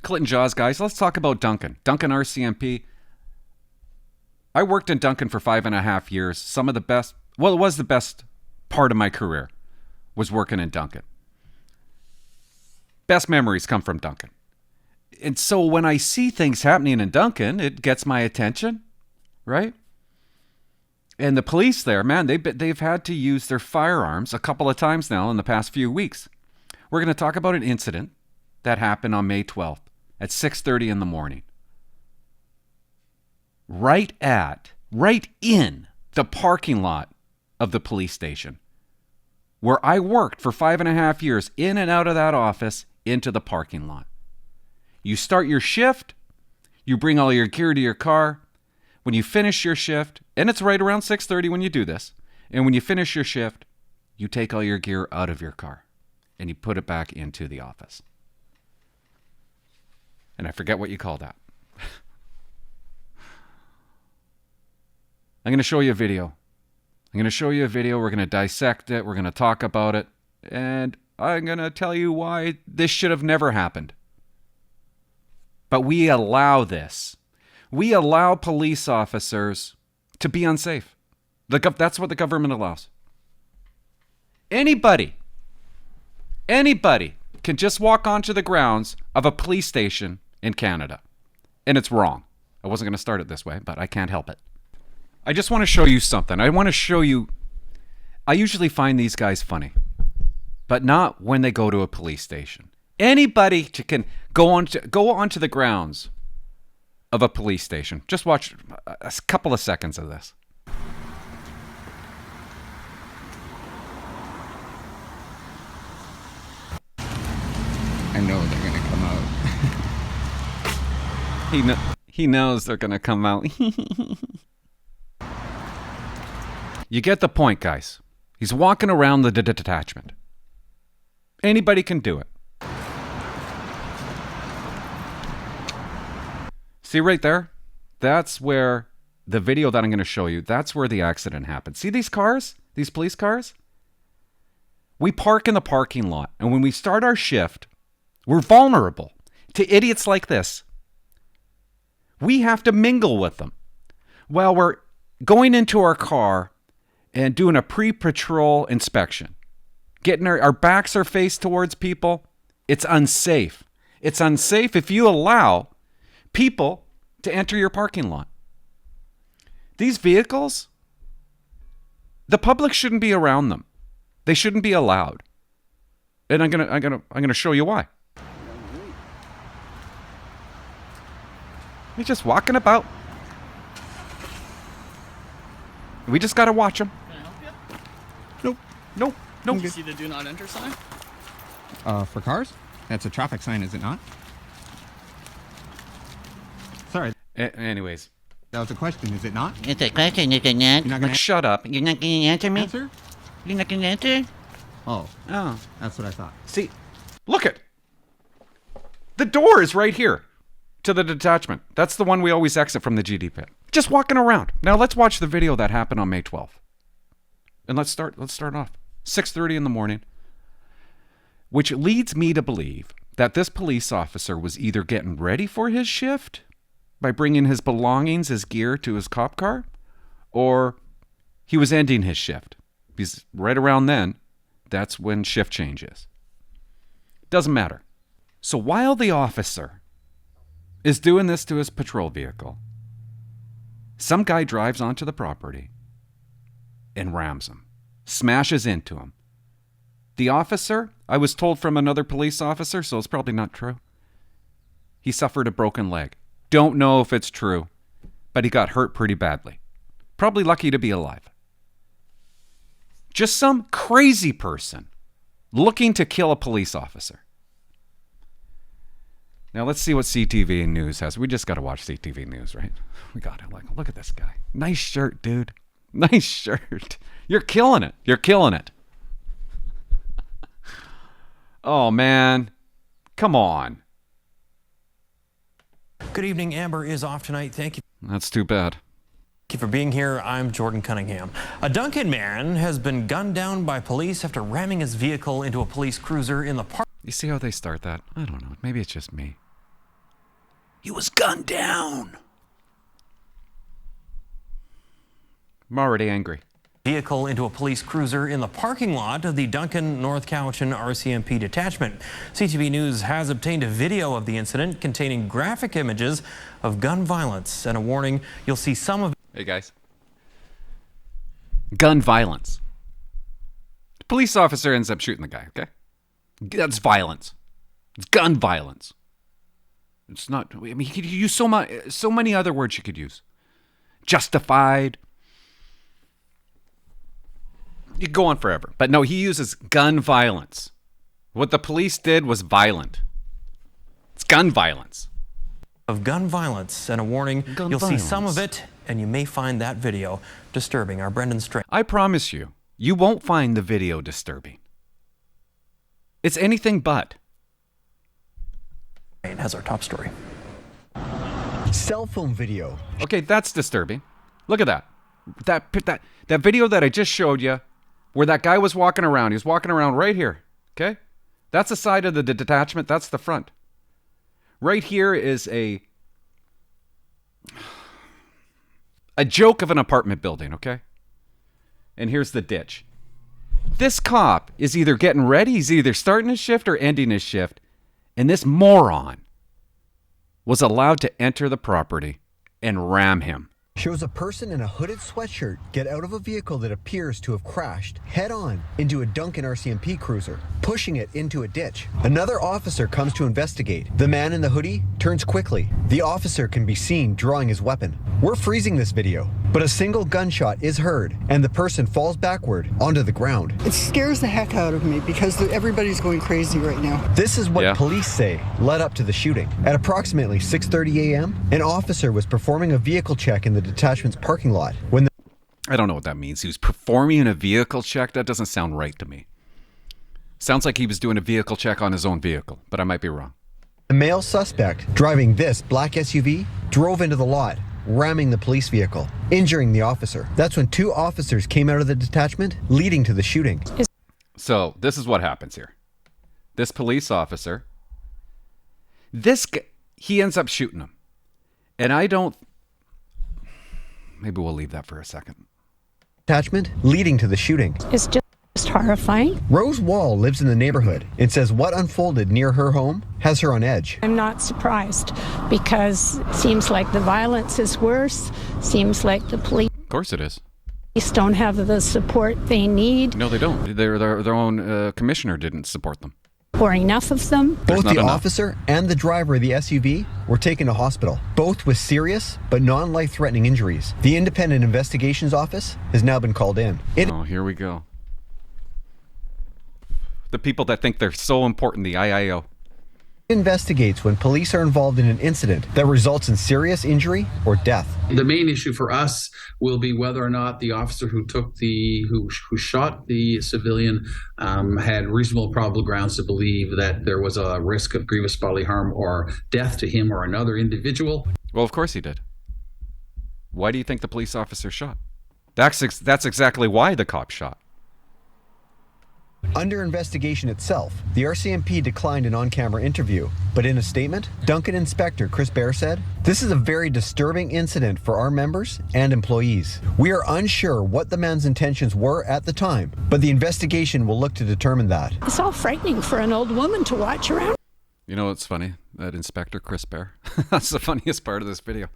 Clinton Jaws, guys. Let's talk about Duncan. Duncan RCMP. I worked in Duncan for 5.5 years. Some of the best, well, it was the best part of my career was working in Duncan. Best memories come from Duncan. And so when I see things happening in Duncan, it gets my attention, right? And the police there, man, they've had to use their firearms a couple of times now in the past few weeks. We're going to talk about an incident that happened on May 12th at 6:30 in the morning. Right in the parking lot of the police station, where I worked for 5.5 years, in and out of that office, into the parking lot. You start your shift, you bring all your gear to your car. When you finish your shift, and it's right around 6:30 when you do this, and when you finish your shift, you take all your gear out of your car and you put it back into the office. And I forget what you call that. I'm going to show you a video. We're going to dissect it. We're going to talk about it. And I'm going to tell you why this should have never happened. But we allow this. We allow police officers to be unsafe. That's what the government allows. Anybody can just walk onto the grounds of a police station in Canada. And it's wrong. I wasn't going to start it this way, but I can't help it. I just want to show you something. I usually find these guys funny, but not when they go to a police station. Anybody can go onto the grounds of a police station. Just watch a couple of seconds of this. I know they're going to come out. He knows they're going to come out. You get the point, guys. He's walking around the detachment. Anybody can do it. See right there? That's where the video that I'm going to show you, that's where the accident happened. See these cars? These police cars? We park in the parking lot, and when we start our shift, we're vulnerable to idiots like this. We have to mingle with them while we're going into our car and doing a pre-patrol inspection. Getting our backs are faced towards people. It's unsafe. It's unsafe if you allow people to enter your parking lot. These vehicles, the public shouldn't be around them. They shouldn't be allowed. And I'm gonna show you why. He's just walking about. We just gotta watch him. Can I help you? Nope. Did you see the do not enter sign? For cars? That's a traffic sign, is it not? Sorry. Anyways. That was a question, is it not? It's a question, is it not? You're not gonna Shut up. You're not going to answer me? answer? You're not going to answer? Oh, Oh. that's what I thought. See, look it. The door is right here to the detachment. That's the one we always exit from the GD pit. Just walking around. Now let's watch the video that happened on May 12th. And let's start off. 6:30 in the morning. Which leads me to believe that this police officer was either getting ready for his shift by bringing his belongings, his gear to his cop car, or he was ending his shift. Because right around then, that's when shift changes. Doesn't matter. So while the officer is doing this to his patrol vehicle, some guy drives onto the property and rams him, smashes into him. The officer, I was told from another police officer, so it's probably not true, he suffered a broken leg. Don't know if it's true, but he got hurt pretty badly. Probably lucky to be alive. Just some crazy person looking to kill a police officer. Now let's see what CTV News has. We just got to watch CTV News, right? We got to look at this guy. Nice shirt, dude. Nice shirt. You're killing it. You're killing it. Oh, man. Come on. Good evening. Amber is off tonight. Thank you. That's too bad. Thank you for being here. I'm Jordan Cunningham. A Duncan man has been gunned down by police after ramming his vehicle into a police cruiser in the park. You see how they start that? I don't know. Maybe it's just me. He was gunned down. I'm already angry. Vehicle into a police cruiser in the parking lot of the Duncan North Cowichan RCMP detachment. CTV News has obtained a video of the incident containing graphic images of gun violence and a warning you'll see some of. Hey guys. Gun violence. The police officer ends up shooting the guy, okay? That's violence. It's gun violence. It's not, I mean, you could use so many other words you could use. Justified. You could go on forever. But no, he uses gun violence. What the police did was violent. It's gun violence. Of gun violence and a warning you'll see some of it, and you may find that video disturbing. Our Brendan Strain. I promise you, you won't find the video disturbing. It's anything but. Has our top story. Cell phone video. Okay, that's disturbing. Look at that. That video that I just showed you, where that guy was walking around. He was walking around right here. Okay? That's the side of the detachment. That's the front. Right here is a joke of an apartment building, okay? And here's the ditch. This cop is either getting ready, he's either starting his shift or ending his shift, and this moron was allowed to enter the property and ram him. Shows a person in a hooded sweatshirt get out of a vehicle that appears to have crashed head-on into a Duncan RCMP cruiser, pushing it into a ditch. Another officer comes to investigate. The man in the hoodie turns quickly. The officer can be seen drawing his weapon. We're freezing this video, but a single gunshot is heard, and the person falls backward onto the ground. It scares the heck out of me because everybody's going crazy right now. This is what police say led up to the shooting. At approximately 6:30 a.m., an officer was performing a vehicle check in the detachment's parking lot when I don't know what that means. He was performing a vehicle check? That doesn't sound right to me. Sounds like he was doing a vehicle check on his own vehicle, but I might be wrong. the male suspect driving this black SUV drove into the lot, ramming the police vehicle, injuring the officer. That's when two officers came out of the detachment, leading to the shooting. So this is what happens here. This police officer, he ends up shooting him. And maybe we'll leave that for a second. Attachment leading to the shooting. It's just horrifying. Rose Wall lives in the neighborhood and says what unfolded near her home has her on edge. I'm not surprised because it seems like the violence is worse. Seems like the police Of course it is. don't have the support they need No, they don't. Their own commissioner didn't support them. or enough of them. Both not the enough. officer and the driver of the SUV were taken to hospital, both with serious but non-life-threatening injuries. The Independent Investigations Office has now been called in. Oh, here we go. The people that think they're so important, the IIO. Investigates when police are involved in an incident that results in serious injury or death. The main issue for us will be whether or not the officer who shot the civilian had reasonable probable grounds to believe that there was a risk of grievous bodily harm or death to him or another individual. Well, of course he did. Why do you think the police officer shot? That's exactly why the cop shot. Under investigation itself, the RCMP declined an on-camera interview, but in a statement, Duncan Inspector Chris Bear said, "This is a very disturbing incident for our members and employees. We are unsure what the man's intentions were at the time, but the investigation will look to determine that." It's all frightening for an old woman to watch around. You know what's funny? That Inspector Chris Bear. That's the funniest part of this video.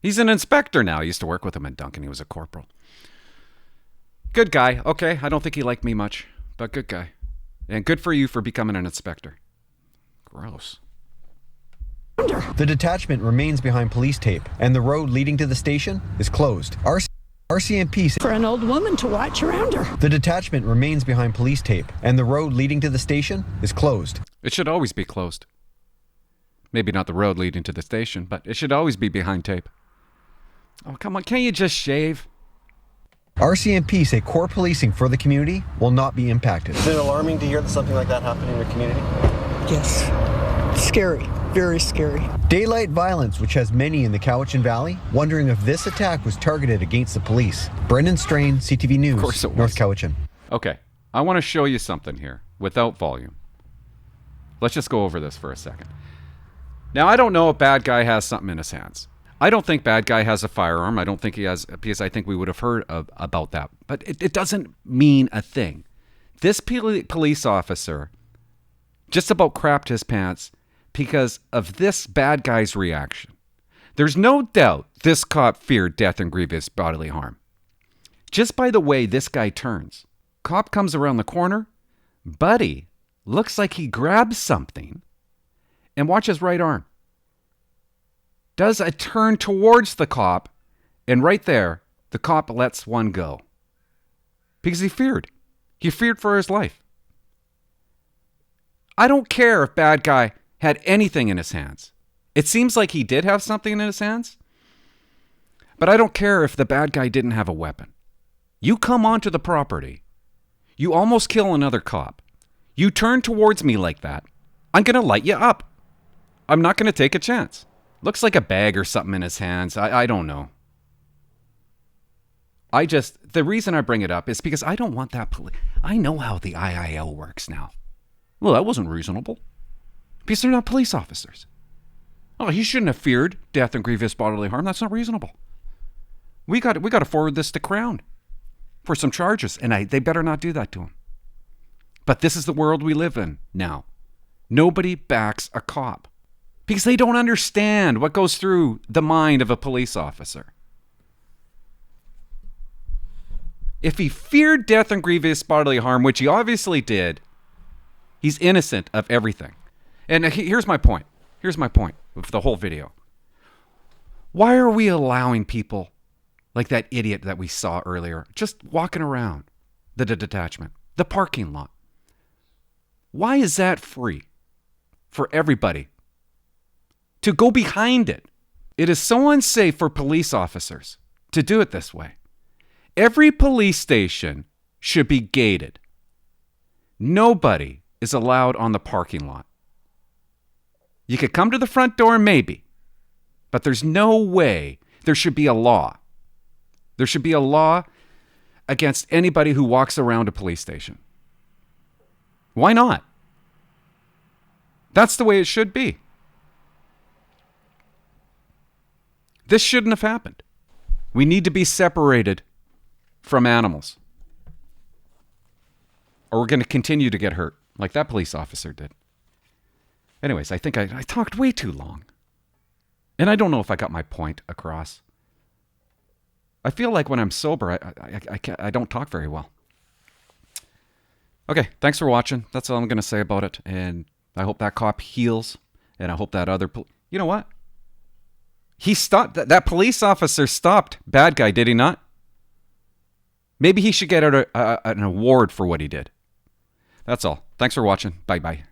He's an inspector now. I used to work with him at Duncan. He was a corporal. Good guy. Okay, I don't think he liked me much, but good guy. And good for you for becoming an inspector. Gross. The detachment remains behind police tape, and the road leading to the station is closed. RCMP said For an old woman to watch around her. the detachment remains behind police tape, and the road leading to the station is closed. It should always be closed. Maybe not the road leading to the station, but it should always be behind tape. Oh, come on. Can't you just shave? RCMP say core policing for the community will not be impacted. Is it alarming to hear that something like that happened in your community? Yes. Scary. Very scary. Daylight violence, which has many in the Cowichan Valley, wondering if this attack was targeted against the police. Brendan Strain, CTV News, Of course it was. North Cowichan. Okay, I want to show you something here without volume. Let's just go over this for a second. Now, I don't know if bad guy has something in his hands. I don't think bad guy has a firearm. I don't think he has, because I think we would have heard about that. But it doesn't mean a thing. This police officer just about crapped his pants because of this bad guy's reaction. There's no doubt this cop feared death and grievous bodily harm. Just by the way this guy turns. Cop comes around the corner. Buddy looks like he grabs something, and watch his right arm. Does a turn towards the cop, and right there, the cop lets one go. Because he feared. He feared for his life. I don't care if bad guy had anything in his hands. It seems like he did have something in his hands, but I don't care if the bad guy didn't have a weapon. You come onto the property. You almost kill another cop. You turn towards me like that. I'm going to light you up. I'm not going to take a chance. Looks like a bag or something in his hands. I don't know. The reason I bring it up is because I don't want that I know how the IIO works now. Well, that wasn't reasonable. Because they're not police officers. Oh, he shouldn't have feared death and grievous bodily harm. That's not reasonable. We got to forward this to Crown for some charges, and they better not do that to him. But this is the world we live in now. Nobody backs a cop because they don't understand what goes through the mind of a police officer. If he feared death and grievous bodily harm, which he obviously did, he's innocent of everything. And here's my point. Here's my point of the whole video. Why are we allowing people like that idiot that we saw earlier just walking around the detachment, the parking lot? Why is that free for everybody to go behind it? It is so unsafe for police officers to do it this way. Every police station should be gated. Nobody is allowed on the parking lot. You could come to the front door maybe, but there's no way. There should be a law. There should be a law against anybody who walks around a police station. Why not? That's the way it should be. This shouldn't have happened. We need to be separated from animals, or we're going to continue to get hurt like that police officer did. Anyways, I think I talked way too long. And I don't know if I got my point across. I feel like when I'm sober, I don't talk very well. Okay, thanks for watching. That's all I'm going to say about it. And I hope that cop heals. And I hope that other... You know what? He stopped... That police officer stopped bad guy, did he not? Maybe he should get an award for what he did. That's all. Thanks for watching. Bye-bye.